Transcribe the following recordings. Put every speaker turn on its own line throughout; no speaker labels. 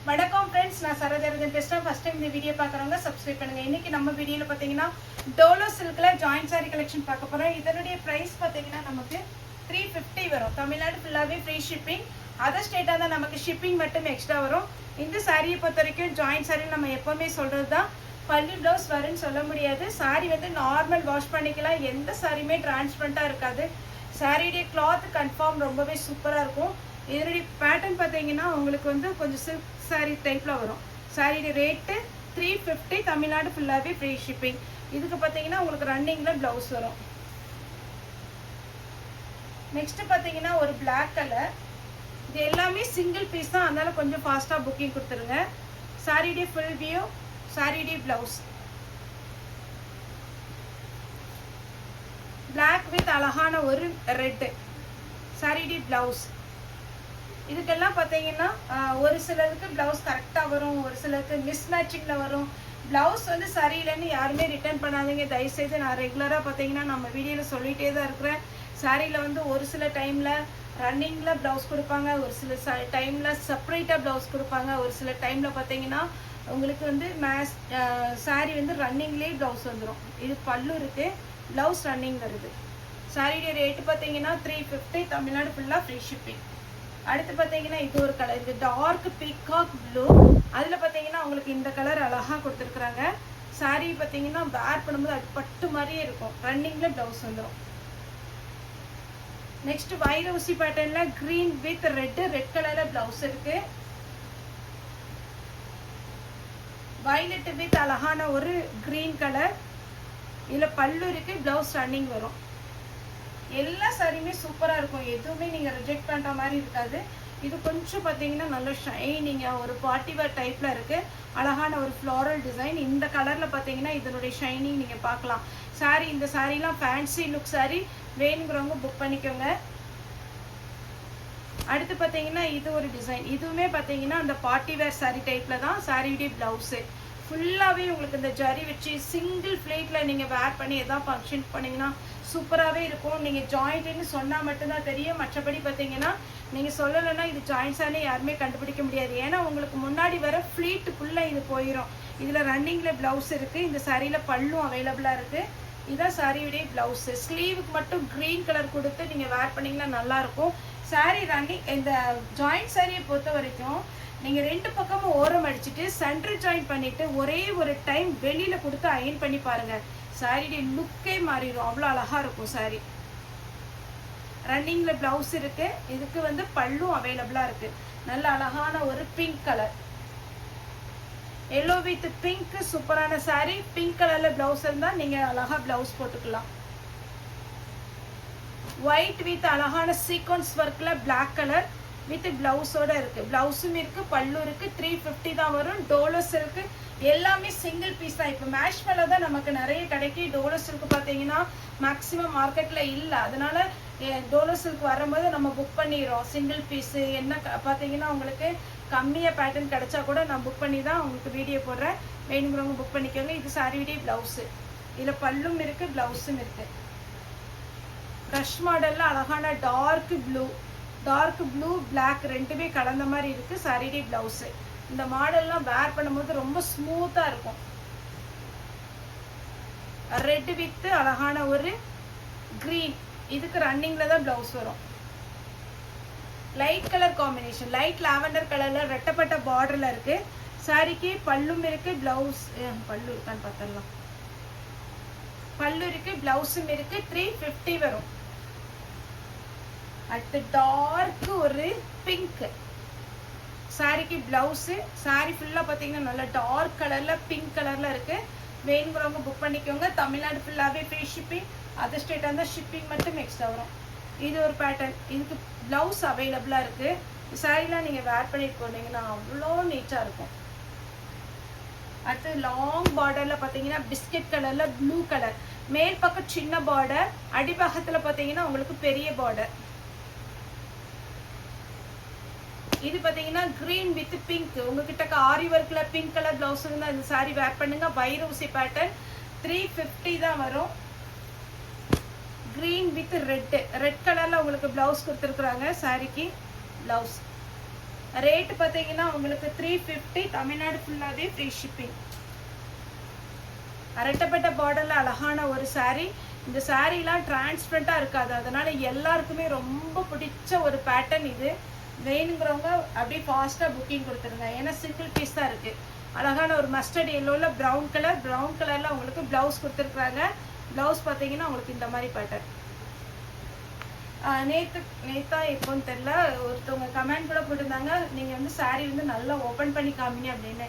வணக்கம் ஃப்ரெண்ட்ஸ், நான் சரோஜரஜன் பேசுகிறேன். ஃபர்ஸ்ட் டைம் இந்த வீடியோ பார்க்குறவங்க சப்ஸ்கிரைப் பண்ணுங்கள். இன்றைக்கி நம்ம வீடியோவில் பார்த்தீங்கன்னா டோலோ சில்கில் ஜாயின்ட் சாரி கலெக்ஷன் பார்க்க போகிறோம். இதனுடைய ப்ரைஸ் பார்த்தீங்கன்னா நமக்கு 350 வரும். தமிழ்நாடு ஃபுல்லாகவே ஃப்ரீ ஷிப்பிங். அதர் ஸ்டேட்டாக தான் நமக்கு ஷிப்பிங் மட்டும் எக்ஸ்ட்ரா வரும். இந்த சாரியை பொறுத்த வரைக்கும் ஜாயின்ட் சாரி நம்ம எப்போவுமே சொல்கிறது தான், பல்லு ப்ளவுஸ் வரும்னு சொல்ல முடியாது. சாரி வந்து நார்மல் வாஷ் பண்ணிக்கலாம், எந்த சாரியுமே டிரான்ஸ்பரண்ட்டாக இருக்காது. சாரியுடைய கிளாத் கன்ஃபார்ம் ரொம்பவே சூப்பராக இருக்கும். இதனுடைய பேட்டர்ன் பார்த்தீங்கன்னா உங்களுக்கு வந்து கொஞ்சம் சில்க் சாரி டைப்பில் வரும். சாரியுடைய ரேட்டு 350, தமிழ்நாடு ஃபுல்லாகவே ஃப்ரீ ஷிப்பிங். இதுக்கு பார்த்தீங்கன்னா உங்களுக்கு ரன்னிங்கில் ப்ளவுஸ் வரும். நெக்ஸ்ட் பார்த்தீங்கன்னா ஒரு பிளாக் கலர். இது எல்லாமே சிங்கிள் பீஸ் தான், அதனால கொஞ்சம் ஃபாஸ்ட்டாக புக்கிங் கொடுத்துருங்க. சாரியுடைய ஃபுல் வியூ, சாரியுடைய ப்ளவுஸ் பிளாக் வித் அழகான ஒரு ரெட்டு. சாரியுடைய ப்ளவுஸ் இதுக்கெல்லாம் பார்த்தீங்கன்னா ஒரு சிலருக்கு ப்ளவுஸ் கரெக்டாக வரும், ஒரு சிலருக்கு மிஸ் மேட்சிங்கில் வரும். ப்ளவுஸ் வந்து சரியில்லைன்னு யாருமே ரிட்டர்ன் பண்ணாதீங்க தயவுசெய்து. நான் ரெகுலராக பார்த்தீங்கன்னா நம்ம வீடியோவில் சொல்லிகிட்டே தான் இருக்கிறேன். சாரியில் வந்து ஒரு சில டைமில் ரன்னிங்கில் ப்ளவுஸ் கொடுப்பாங்க, ஒரு சில டைமில் செப்பரேட்டாக ப்ளவுஸ் கொடுப்பாங்க, ஒரு சில டைமில் பார்த்தீங்கன்னா உங்களுக்கு வந்து சாரி வந்து ரன்னிங்லேயே ப்ளவுஸ் வந்துடும். இது பல்லு இருக்குது, ப்ளவுஸ் ரன்னிங் வருது. சாரியுடைய ரேட்டு பார்த்தீங்கன்னா 350, தமிழ்நாடு ஃபுல்லாக ஃப்ரீ ஷிப்பிங். அடுத்து பார்த்தீங்கன்னா இது ஒரு கலர், இது டார்க் பீகாக் ப்ளூ. அதில் பார்த்தீங்கன்னா உங்களுக்கு இந்த கலர் அழகாக கொடுத்துருக்குறாங்க. சாரி பார்த்தீங்கன்னா வேர் பண்ணும்போது அது பட்டு மாதிரியே இருக்கும். ரன்னிங்கில் ப்ளவுஸ் வந்துடும். நெக்ஸ்ட் வைர ஊசி பேட்டர்னில் க்ரீன் வித் ரெட் கலரில் ப்ளவுஸ் இருக்குது. வயலட் வித் அழகான ஒரு க்ரீன் கலர். இதில் பல்லு இருக்குது, ப்ளவுஸ் ரன்னிங் வரும். எல்லா சாரியுமே சூப்பராக இருக்கும், எதுவுமே நீங்கள் ரிஜெக்ட் பண்ணுற மாதிரி இருக்காது. இது கொஞ்சம் பார்த்தீங்கன்னா நல்ல ஷைனிங்காக ஒரு பார்ட்டி வேர் டைப்பில் இருக்குது. அழகான ஒரு ஃப்ளாரல் டிசைன். இந்த கலரில் பார்த்தீங்கன்னா இதனுடைய ஷைனிங் நீங்கள் பார்க்கலாம். சாரி இந்த சாரீலாம் ஃபேன்சி லுக் சாரி, வேணுங்கிறவங்க புக் பண்ணிக்கோங்க. அடுத்து பார்த்தீங்கன்னா இது ஒரு டிசைன். இதுவுமே பார்த்தீங்கன்னா அந்த பார்ட்டி வேர் சாரி டைப்பில் தான். சாரியுடைய ப்ளவுஸு ஃபுல்லாகவே உங்களுக்கு இந்த ஜரி வச்சு சிங்கிள் ஃப்ளேட்டில் நீங்கள் வேர் பண்ணி எதாவது ஃபங்க்ஷன் பண்ணிங்கன்னா சூப்பராகவே இருக்கும். நீங்கள் ஜாயிண்ட்னு சொன்னால் மட்டும்தான் தெரியும், மற்றபடி பார்த்தீங்கன்னா நீங்கள் சொல்லலைன்னா இது ஜாயின்ஸானே யாருமே கண்டுபிடிக்க முடியாது. ஏன்னா உங்களுக்கு முன்னாடி வர ஃப்ளீட்டுக்குள்ளே இது போயிடும். இதில் ரன்னிங்கில் ப்ளவுஸ் இருக்குது. இந்த சாரியில் பல்லும் அவைலபிளாக இருக்குது. இதுதான் சாரியுடைய ப்ளவுஸு. ஸ்லீவுக்கு மட்டும் க்ரீன் கலர் கொடுத்து நீங்கள் வேர் பண்ணிங்கன்னா நல்லாயிருக்கும். சாரி ரன்னிங் இந்த ஜாயிண்ட் சாரியை பொறுத்த வரைக்கும் நீங்கள் ரெண்டு பக்கமும் ஓரம் அடிச்சுட்டு சென்டர் ஜாயின் பண்ணிவிட்டு ஒரே ஒரு டைம் வெளியில் கொடுத்து அயன் பண்ணி பாருங்கள். சாரியுடைய லுக்கே மாறிடும், அவ்வளோ அழகாக இருக்கும் சாரி. ரன்னிங்கில் ப்ளவுஸ் இருக்குது. இதுக்கு வந்து பல்லும் அவைலபிளாக இருக்குது. நல்ல அழகான ஒரு pink colour, yellow with pink. சூப்பரான சாரி. பிங்க் கலரில் ப்ளவுஸ் இருந்தால் நீங்கள் அழகாக ப்ளவுஸ் போட்டுக்கலாம். ஒயிட் வித் அழகான சீக்வன்ஸ் ஒர்க்கில் பிளாக் கலர் வித் ப்ளவுஸோடு இருக்குது. ப்ளவுஸும் இருக்குது, பல்லு இருக்குது. 350 தான் வரும். டோலோ சில்க்கு எல்லாமே சிங்கிள் பீஸ் தான். இப்போ மேஷ் மேலே தான் நமக்கு நிறைய கிடைக்கி. டோலோ சில்க்கு பார்த்தீங்கன்னா மேக்ஸிமம் மார்க்கெட்டில் இல்லை, அதனால டோலோ சில்க் வரும்போது நம்ம புக் பண்ணிடுறோம் சிங்கிள் பீஸு. என்ன பார்த்தீங்கன்னா உங்களுக்கு கம்மியாக பேட்டர்ன் கிடைச்சா கூட நான் புக் பண்ணி தான் உங்களுக்கு வீடியோ போடுறேன். வேணுங்கிறவங்க புக் பண்ணிக்கோங்க. இது சாரியுடைய ப்ளவுஸு. இதில் பல்லும் இருக்குது, ப்ளவுஸும் இருக்குது. க்ரஷ் மாடலில் அழகான டார்க் ப்ளூ பிளாக் ரெண்டுமே கலந்த மாதிரி இருக்குது சாரியுடைய ப்ளவுஸு. இந்த மாடல்லாம் வேர் பண்ணும்போது ரொம்ப ஸ்மூத்தாக இருக்கும். ரெட் வித் அழகான ஒரு க்ரீன். இதுக்கு ரன்னிங்கில் தான் ப்ளவுஸ் வரும். Light colour combination, light lavender கலரில் ரெட்டப்பட்ட பார்டரில் இருக்குது. சாரிக்கு பல்லும் இருக்குது, ப்ளவுஸ் பல்லு இருக்கான்னு பார்த்துடலாம். பல்லு இருக்குது, ப்ளவுஸும் இருக்குது. 350 வரும். அடுத்து டார்க் ஒரு பிங்க். சாரிக்கு ப்ளவுஸு. சாரி ஃபுல்லாக பார்த்தீங்கன்னா நல்லா டார்க் கலரில் பிங்க் கலரில் இருக்குது. வேணுங்கிறவங்க புக் பண்ணிக்கோங்க. தமிழ்நாடு ஃபுல்லாகவே ஃப்ரீ ஷிப்பிங். அதர் ஸ்டேட்டாக இருந்தால் ஷிப்பிங் மட்டும் எக்ஸ்ட்ரா வரும். இது ஒரு பேட்டர்ன். இதுக்கு ப்ளவுஸ் அவைலபிளாக இருக்குது. சாரிலாம் நீங்கள் வேர் பண்ணிட்டு போனீங்கன்னா அவ்வளோ நீட்டாக இருக்கும். அடுத்து லாங் பார்டரில் பார்த்தீங்கன்னா பிஸ்கட் கலரில் ப்ளூ கலர். மேல் பக்கம் சின்ன பார்டர், அடிபாகத்தில் பார்த்தீங்கன்னா உங்களுக்கு பெரிய பார்டர். இது பார்த்தீங்கன்னா க்ரீன் வித் பிங்க். உங்ககிட்ட ஆரி ஒர்க்கில் பிங்க் கலர் ப்ளவுஸ் இருந்தால் இந்த சாரி வேர் பண்ணுங்க. வைர ஊசி பேட்டர்ன். 350 தான் வரும். க்ரீன் வித் ரெட் கலரில் உங்களுக்கு ப்ளவுஸ் கொடுத்துருக்குறாங்க. சாரிக்கு ப்ளவுஸ் ரேட் பார்த்தீங்கன்னா உங்களுக்கு 350. தமிழ்நாடு ஃபுல்லாகவே ஃப்ரீ ஷிப்பிங். அரட்டப்பட்ட பார்டரில் அழகான ஒரு saree. இந்த சாரீலாம் டிரான்ஸ்பரண்ட்டாக இருக்காது, அதனால எல்லாருக்குமே ரொம்ப பிடிச்ச ஒரு பேட்டர்ன் இது. வேணுங்கிறவங்க அப்படியே ஃபாஸ்ட்டாக புக்கிங் கொடுத்துருங்க. ஏன்னா சிங்கிள் பீஸ் தான் இருக்குது. அழகான ஒரு மஸ்டர்ட் எல்லோவில் ப்ரௌன் கலரில் உங்களுக்கு ப்ளவுஸ் கொடுத்துருக்குறாங்க. ப்ளவுஸ் பார்த்தீங்கன்னா உங்களுக்கு இந்த மாதிரி பேட்டர்ன். நேத்தா எப்போன்னு தெரில, ஒருத்தவங்க கமெண்ட் கூட போட்டிருந்தாங்க, நீங்கள் வந்து saree வந்து நல்லா ஓப்பன் பண்ணி காமிங்க அப்படின்னு.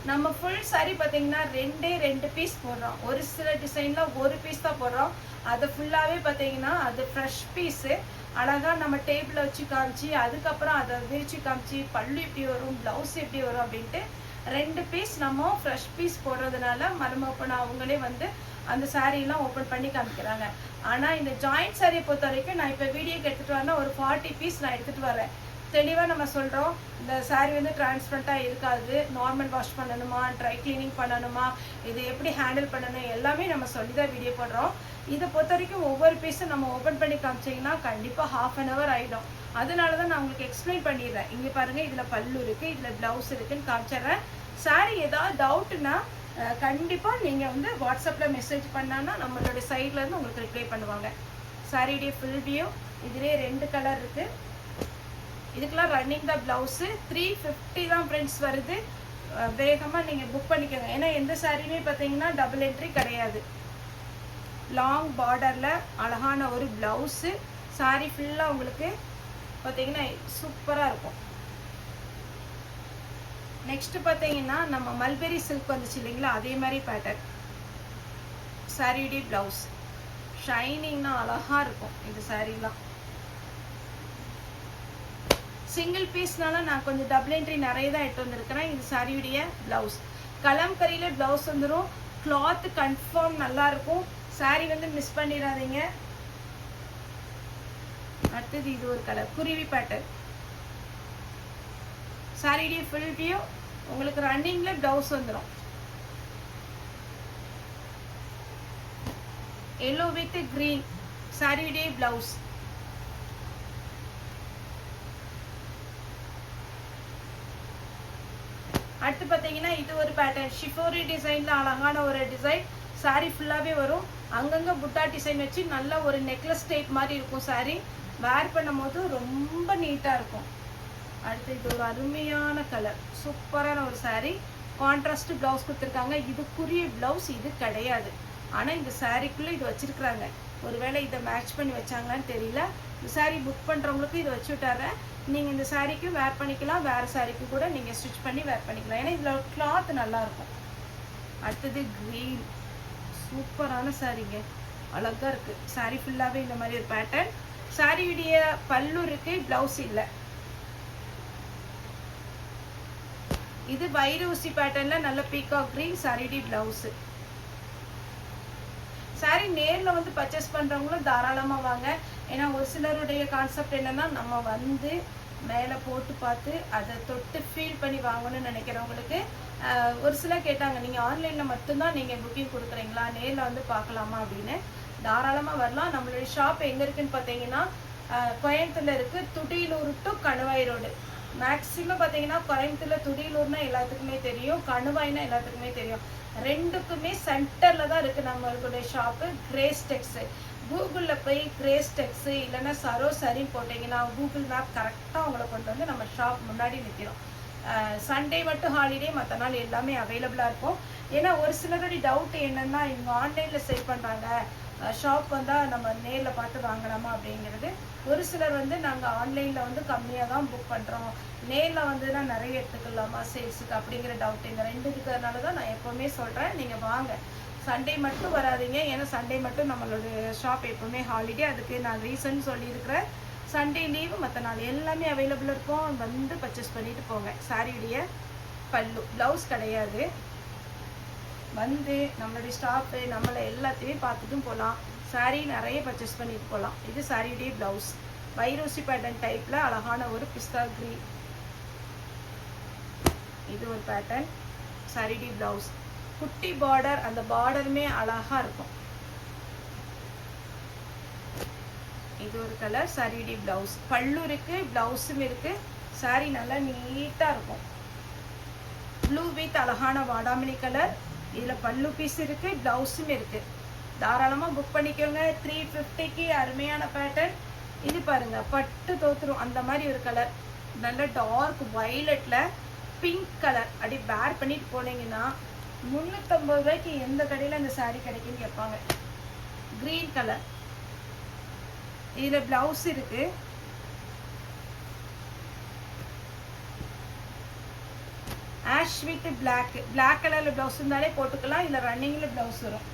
நம்ம ஃபுல் saree பார்த்தீங்கன்னா 2 பீஸ் போடுறோம். ஒரு சில டிசைனில் ஒரு பீஸ் தான் போடுறோம். அது ஃபுல்லாகவே பார்த்தீங்கன்னா அது ஃப்ரெஷ் பீஸு. அழகாக நம்ம டேபிளில் வச்சு காமிச்சு அதுக்கப்புறம் அதை விரிச்சு காமிச்சு பல்லு எப்படி வரும், ப்ளவுஸ் எப்படி வரும் அப்படின்ட்டு 2 பீஸ் நம்ம ஃப்ரெஷ் பீஸ் போடுறதுனால மருமப்பன அவங்களே வந்து அந்த சாரீலாம் ஓப்பன் பண்ணி காமிக்கிறாங்க. ஆனால் இந்த ஜாயிண்ட் சாரியை பொறுத்த வரைக்கும் நான் இப்போ வீடியோக்கு எடுத்துகிட்டு வரேன்னா ஒரு 40 பீஸ் நான் எடுத்துகிட்டு வரேன். தெளிவாக நம்ம சொல்கிறோம், இந்த சாரீ வந்து டிரான்ஸ்பரண்ட்டாக இருக்காது. நார்மல் வாஷ் பண்ணணுமா, ட்ரை கிளீனிங் பண்ணணுமா, இது எப்படி ஹேண்டில் பண்ணணும் எல்லாமே நம்ம சொல்லி தான் வீடியோ போடுறோம். இதை பொறுத்த வரைக்கும் ஒவ்வொரு பீஸும் நம்ம ஓப்பன் பண்ணி காமிச்சிங்கன்னா கண்டிப்பாக ½ an hour ஆகிடும். அதனால தான் நான் உங்களுக்கு எக்ஸ்பிளைன் பண்ணிடுறேன். இங்கே பாருங்கள், இதில் பல்லு இருக்குது, இதில் ப்ளவுஸ் இருக்குதுன்னு காமிச்சிட்றேன். சாரீ ஏதாவது டவுட்டுன்னா கண்டிப்பாக நீங்கள் வந்து வாட்ஸ்அப்பில் மெசேஜ் பண்ணான்னா நம்மளோட சைட்லேருந்து உங்களுக்கு ரிப்ளை பண்ணுவாங்க. சாரியுடைய ஃபுல் வியூ இதிலே 2 கலர் இருக்குது. இதுக்கெல்லாம் ரன்னிங் தான் ப்ளவுஸு 350 தான் ஃப்ரெண்ட்ஸ் வருது. வேகமாக நீங்கள் புக் பண்ணிக்கோங்க. ஏன்னா எந்த சாரியுமே பார்த்தீங்கன்னா டபுள் என்ட்ரி கிடையாது. லாங் பார்டரில் அழகான ஒரு ப்ளவுஸு. சாரி ஃபுல்லாக உங்களுக்கு பார்த்தீங்கன்னா சூப்பராக இருக்கும். நெக்ஸ்ட்டு பார்த்தீங்கன்னா நம்ம மல்பெரி சில்க் வந்துச்சு இல்லைங்களா, அதே மாதிரி பேட்டர்ன். சாரியுடைய ப்ளவுஸ் ஷைனிங்னா அழகாக இருக்கும். இந்த சாரீலாம் சிங்கிள் பீஸ்னால நான் கொஞ்சம் டபுள் என்ட்ரி நிறைய தான் எடுத்து வந்திருக்கிறேன். இது சாரியுடைய ப்ளவுஸ். கலம்கரியில் ப்ளவுஸ் வந்துடும். கிளாத்து கன்ஃபார்ம் நல்லாயிருக்கும். சாரீ வந்து மிஸ் பண்ணிடாதீங்க. அடுத்தது இது ஒரு கலர் குருவி பேட்டர்ன். சாரியுடைய ஃபுல் வியூ உங்களுக்கு ரன்னிங்கில் ப்ளவுஸ் வந்துடும். எல்லோ வித் கிரீன் சாரியுடைய ப்ளவுஸ். அடுத்து பார்த்தீங்கன்னா இது ஒரு பேட்டர்ன். ஷிஃபோரி டிசைனில் அழகான ஒரு டிசைன். சாரீ ஃபுல்லாகவே வரும். அங்கங்கே புட்டா டிசைன் வச்சு நல்ல ஒரு நெக்லஸ் டைப் மாதிரி இருக்கும். சாரீ வேர் பண்ணும் போது ரொம்ப நீட்டாக இருக்கும். அடுத்து இது ஒரு அருமையான கலர், சூப்பரான ஒரு சாரீ. கான்ட்ராஸ்ட் ப்ளவுஸ் கொடுத்துருக்காங்க. இதுக்குரிய ப்ளவுஸ் இது கிடையாது, ஆனால் இந்த சாரீக்குள்ளே இது வச்சுருக்குறாங்க. ஒருவேளை இதை மேட்ச் பண்ணி வச்சாங்கன்னு தெரியல. இந்த சாரீ புக் பண்ணுறவங்களுக்கு இதை வச்சு விட்டாரேன். நீங்கள் இந்த சாரீக்கு வேர் பண்ணிக்கலாம், வேறு சாரீக்கு கூட நீங்கள் ஸ்டிச் பண்ணி வேர் பண்ணிக்கலாம். ஏன்னா இதில் கிளாத் நல்லாயிருக்கும். அடுத்தது க்ரீன், சூப்பரான சாரீங்க, அழகாக இருக்குது. சாரீ ஃபுல்லாகவே இந்த மாதிரி ஒரு பேட்டர்ன். சாரியுடைய பல்லு இருக்குது, ப்ளவுஸ் இல்லை. இது வைரூசி பேட்டர்னில் நல்ல பீகாக் க்ரீன் சாரியுடைய ப்ளவுஸு. சாரீ நேரில் வந்து பர்ச்சேஸ் பண்ணுறவங்களும் தாராளமாக வாங்க. ஏன்னா ஒரு சிலருடைய கான்செப்ட் என்னென்னா நம்ம வந்து மேலே போட்டு பார்த்து அதை தொட்டு ஃபீல் பண்ணி வாங்கணும்னு நினைக்கிறவங்களுக்கு ஒரு சிலர் கேட்டாங்க, நீங்கள் ஆன்லைனில் மட்டும்தான் நீங்கள் புக்கிங் கொடுக்குறீங்களா, நேரில் வந்து பார்க்கலாமா அப்படின்னு. தாராளமாக வரலாம். நம்மளுடைய ஷாப் எங்கே இருக்குதுன்னு பார்த்தீங்கன்னா கோயம்புத்தூரில் இருக்குது. Thudiyalur to Kanuvai road. Maximum பார்த்தீங்கன்னா கோயம்புத்தூரில் துடியலூர்னா எல்லாத்துக்குமே தெரியும், கணுவாய்னா எல்லாத்துக்குமே தெரியும். ரெண்டுக்குமே சென்டரில் தான் இருக்குது நம்மளுடைய ஷாப்பு. கிரேஸ் டெக்ஸு கூகுளில் போய் கிரேஸ் டெக்ஸு இல்லைன்னா சரோசரின்னு போட்டிங்கன்னா கூகுள் மேப் கரெக்டாக உங்களை கொண்டு வந்து நம்ம ஷாப் முன்னாடி நிற்கிறோம். சண்டே மட்டும் ஹாலிடே, மற்ற நாள் எல்லாமே அவைலபிளாக இருக்கும். ஏன்னா ஒரு சிலருடைய டவுட் என்னென்னா இவங்க ஆன்லைனில் சேல் பண்ணுறாங்க, ஷாப் வந்தால் நம்ம நேரில் பார்த்து வாங்கலாமா அப்படிங்கிறது. ஒரு சிலர் வந்து நாங்கள் ஆன்லைனில் வந்து கம்மியாக தான் புக் பண்ணுறோம், நேரில் வந்துன்னா நிறைய எடுத்துக்கலாமா சேல்ஸுக்கு அப்படிங்கிற டவுட். இந்த 2 இருக்கிறதுனால தான் நான் எப்போவுமே சொல்கிறேன், நீங்கள் வாங்க. சண்டே மட்டும் வராதிங்க, ஏன்னா சண்டே மட்டும் நம்மளோட ஷாப் எப்போவுமே ஹாலிடே. அதுக்கு நான் ரீசன் சொல்லியிருக்கிறேன். சண்டே லீவு, மற்ற நாள் எல்லாமே அவைலபிள் இருக்கும். வந்து பர்ச்சேஸ் பண்ணிட்டு போங்க. சாரியுடைய பல்லு, ப்ளவுஸ் கிடையாது. வந்து நம்மளுடைய ஸ்டாஃபு நம்மளை எல்லாத்தையும் பார்த்துட்டும் போகலாம். சாரீ நிறைய பர்ச்சேஸ் பண்ணிட்டு போகலாம். இது சாரியுடைய ப்ளவுஸ். வைரோசி பேட்டர்ன் டைப்பில் அழகான ஒரு பிஸ்தா க்ரீன். இது ஒரு பேட்டர்ன். சாரியுடைய ப்ளவுஸ் குட்டி பார்டர், அந்த பார்டருமே அழகாக இருக்கும். இது ஒரு கலர். சாரியுடைய ப்ளவுஸ். பல்லு இருக்குது, ப்ளவுஸும் இருக்குது. சாரி நல்லா நீட்டாக இருக்கும். ப்ளூ வித் அழகான வாடாமல்லி கலர். இதில் பல்லு பீஸ் இருக்குது, ப்ளவுஸும் இருக்குது. தாராளமாக புக் பண்ணிக்கோங்க. 350க்கு அருமையான பேட்டர்ன். இது பாருங்க, பட்டு தோத்துரும் அந்த மாதிரி ஒரு கலர். நல்ல டார்க் வயலட்டில் பிங்க் கலர். அப்படி வேர் பண்ணிட்டு போனீங்கன்னா 350 ரூபாய்க்கு எந்த கடையில் இந்த சாரீ கிடைக்குன்னு கேட்பாங்க. Green colour. இதில் ப்ளவுஸ் இருக்கு. Ash with black. பிளாக் கலரில் ப்ளவுஸ் இருந்தாலே போட்டுக்கலாம். இதில் ரன்னிங்கில் ப்ளவுஸ் வரும்.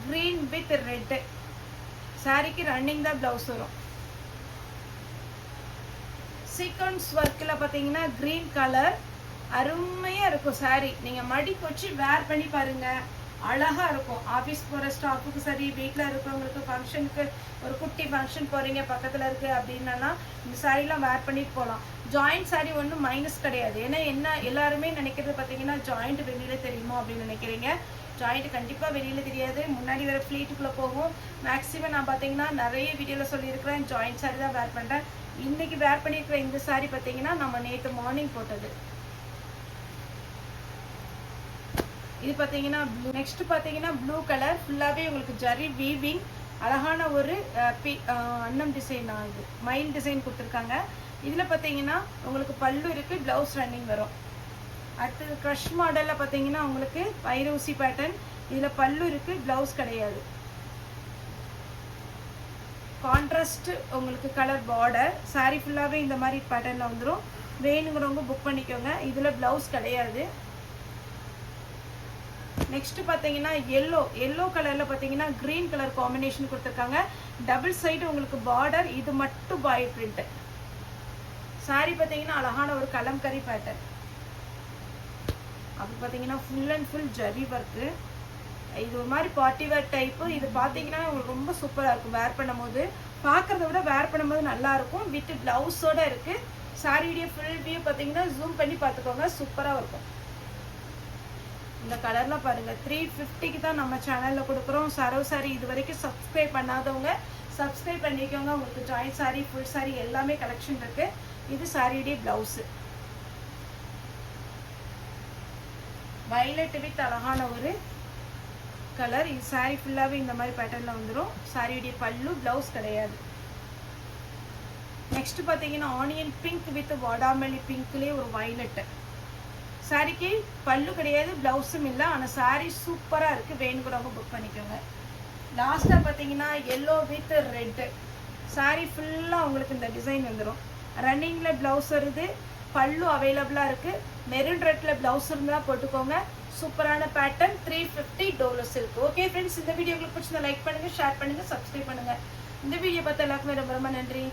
Green with red. சாரிக்கு ரன்னிங் தான் ப்ளவுஸ் வரும். சீக்வன்ஸ் ஒர்க்கில் பார்த்தீங்கன்னா க்ரீன் கலர். அருமையாக இருக்கும் சாரி. நீங்கள் மடிக்கு வச்சு வேர் பண்ணி பாருங்கள், அழகாக இருக்கும். ஆஃபீஸ் போகிற ஸ்டாஃபுக்கு சரி, வீட்டில் இருக்கிறவங்களுக்கு ஃபங்க்ஷனுக்கு, ஒரு குட்டி ஃபங்க்ஷன் போகிறீங்க பக்கத்தில் இருக்குது அப்படின்னா இந்த சாரீலாம் வேர் பண்ணிட்டு போகலாம். ஜாயிண்ட் சாரீ ஒன்றும் மைனஸ் கிடையாது. ஏன்னா என்ன எல்லாருமே நினைக்கிறது பார்த்தீங்கன்னா ஜாயிண்ட் வெளியில் தெரியுமா அப்படின்னு நினைக்கிறீங்க. ஜாயிண்ட் கண்டிப்பாக வெளியில் தெரியாது. முன்னாடி வர ஃப்ளீட்டுக்குள்ளே போகும். மேக்ஸிமம் நான் பார்த்தீங்கன்னா நிறைய வீடியோவில் சொல்லியிருக்கிறேன், ஜாயிண்ட் சாரீ தான் வேர் பண்ணுறேன். இன்றைக்கி வேர் பண்ணியிருக்கிற இந்த சாரீ பார்த்தீங்கன்னா நம்ம நேற்று மார்னிங் போட்டது. இது பார்த்தீங்கன்னா நெக்ஸ்ட் பார்த்தீங்கன்னா ப்ளூ கலர். ஃபுல்லாகவே உங்களுக்கு ஜரி வீவிங். அழகான ஒரு அன்னம் டிசைன், இது மயில் டிசைன் கொடுத்துருக்காங்க. இதில் பார்த்தீங்கன்னா உங்களுக்கு பல்லு இருக்குது, ப்ளவுஸ் ரன்னிங் வரும். அடுத்தது க்ரஷ் மாடலில் பார்த்தீங்கன்னா உங்களுக்கு பைரூசி பேட்டர்ன். இதில் பல்லு இருக்குது, ப்ளவுஸ் கிடையாது. கான்ட்ராஸ்ட் உங்களுக்கு கலர் பார்டர். சாரீ ஃபுல்லாகவே இந்த மாதிரி பேட்டர்னில் வந்துடும். வேணுங்கிறவங்க புக் பண்ணிக்கோங்க. இதில் ப்ளவுஸ் கிடையாது. நெக்ஸ்ட் பார்த்தீங்கன்னா எல்லோ கலரில் பார்த்தீங்கன்னா க்ரீன் கலர் காம்பினேஷன் கொடுத்துருக்காங்க. டபுள் சைடு உங்களுக்கு பார்டர். இது மட்டும் பாய் பிரிண்ட். சாரீ பார்த்தீங்கன்னா அழகான ஒரு கலம்கரி பேட்டர்ன். அப்படி பார்த்தீங்கன்னா full and full zari work. இது ஒரு மாதிரி பார்ட்டி வேர் டைப்பு. இது பார்த்தீங்கன்னா உங்களுக்கு ரொம்ப சூப்பராக இருக்கும். வேர் பண்ணும்போது பார்க்குறத விட வேர் பண்ணும்போது நல்லாயிருக்கும். வித் ப்ளவுஸோடு இருக்குது. சாரியுடைய ஃபுல் வியூ பார்த்தீங்கன்னா ஜூம் பண்ணி பார்த்துக்கோங்க, சூப்பராக இருக்கும். இந்த கலர்லாம் பாருங்கள், 350க்கு தான் நம்ம சேனலில் கொடுக்குறோம். சரவ் சாரி இது வரைக்கும் சப்ஸ்கிரைப் பண்ணாதவங்க சப்ஸ்கிரைப் பண்ணிக்கோங்க. உங்களுக்கு ஜாயிண்ட் சாரி, ஃபுல் சாரி எல்லாமே கலெக்ஷன் இருக்குது. இது சாரியுடைய ப்ளவுஸு. வயலட் வித் அழகான ஒரு கலர். இது சாரி ஃபுல்லாகவே இந்த மாதிரி பேட்டர்னில் வந்துடும். சாரியுடைய பல்லு, ப்ளவுஸ் கிடையாது. நெக்ஸ்ட் பார்த்தீங்கன்னா ஆனியன் பிங்க் வித் வாடாமல்லி பிங்க்லேயே ஒரு வயலட்டு. சாரிக்கு பல்லு கிடையாது, ப்ளவுஸும் இல்லை. ஆனால் சாரி சூப்பராக இருக்குது. வேணுங்கிறவங்க புக் பண்ணிக்கோங்க. லாஸ்ட்டாக பார்த்தீங்கன்னா எல்லோ வித் ரெட்டு. சாரி ஃபுல்லாக உங்களுக்கு இந்த டிசைன் வந்துடும். ரன்னிங்கில் ப்ளவுஸ் வருது, பல்லு அவைலபிளாக இருக்குது. மெரூன் ரெட்டில் ப்ளவுஸ் இருந்தால் போட்டுக்கோங்க. சூப்பரான பேட்டர்ன். 350 டோலர்ஸ் இருக்குது. ஓகே ஃப்ரெண்ட்ஸ், இந்த வீடியோ உங்களுக்கு பிடிச்சிருந்தா லைக் பண்ணுங்கள், ஷேர் பண்ணுங்கள், சப்ஸ்கிரைப் பண்ணுங்கள். இந்த வீடியோ பார்த்து எல்லாருக்குமே ரொம்ப ரொம்ப நன்றி.